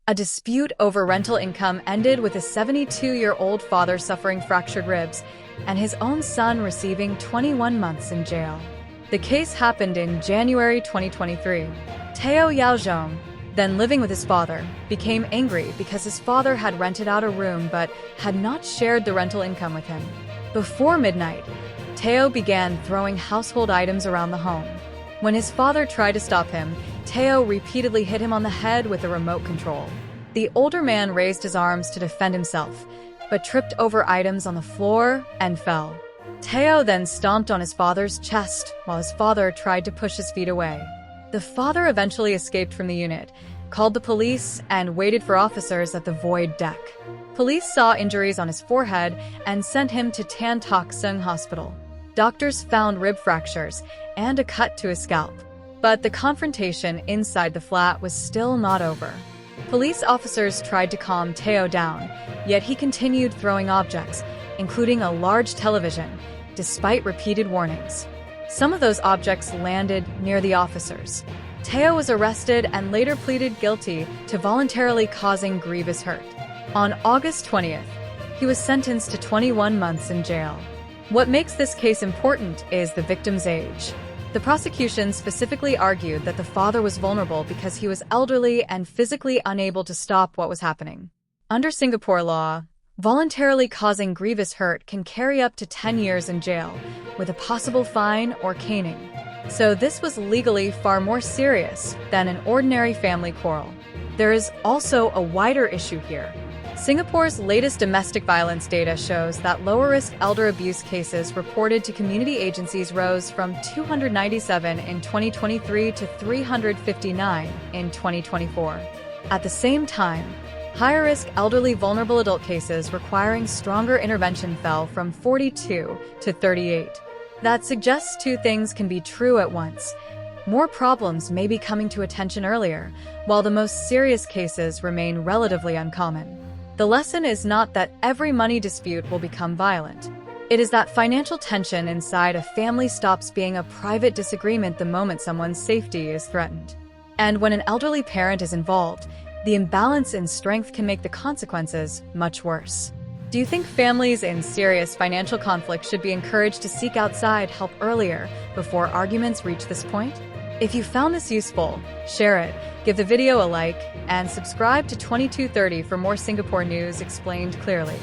A dispute over rental income ended with a 72-year-old father suffering fractured ribs and his own son receiving 21 months in jail. The case happened in January 2023. Teo Yaozhong, then living with his father, became angry because his father had rented out a room but had not shared the rental income with him. Before midnight, Teo began throwing household items around the home. When his father tried to stop him, Teo repeatedly hit him on the head with a remote control. The older man raised his arms to defend himself, but tripped over items on the floor and fell. Teo then stomped on his father's chest while his father tried to push his feet away. The father eventually escaped from the unit, called the police, and waited for officers at the void deck. Police saw injuries on his forehead and sent him to Tan Tock Sung Hospital. Doctors found rib fractures and a cut to his scalp. But the confrontation inside the flat was still not over. Police officers tried to calm Teo down, yet he continued throwing objects, including a large television, despite repeated warnings. Some of those objects landed near the officers. Teo was arrested and later pleaded guilty to voluntarily causing grievous hurt. On August 20th, he was sentenced to 21 months in jail. What makes this case important is the victim's age. The prosecution specifically argued that the father was vulnerable because he was elderly and physically unable to stop what was happening. Under Singapore law, voluntarily causing grievous hurt can carry up to 10 years in jail, with a possible fine or caning. So this was legally far more serious than an ordinary family quarrel. There is also a wider issue here. Singapore's latest domestic violence data shows that lower-risk elder abuse cases reported to community agencies rose from 297 in 2023 to 359 in 2024. At the same time, higher-risk elderly vulnerable adult cases requiring stronger intervention fell from 42 to 38. That suggests two things can be true at once. More problems may be coming to attention earlier, while the most serious cases remain relatively uncommon. The lesson is not that every money dispute will become violent. It is that financial tension inside a family stops being a private disagreement the moment someone's safety is threatened. And when an elderly parent is involved, the imbalance in strength can make the consequences much worse. Do you think families in serious financial conflict should be encouraged to seek outside help earlier before arguments reach this point? If you found this useful, share it, give the video a like, and subscribe to 2230 for more Singapore news explained clearly.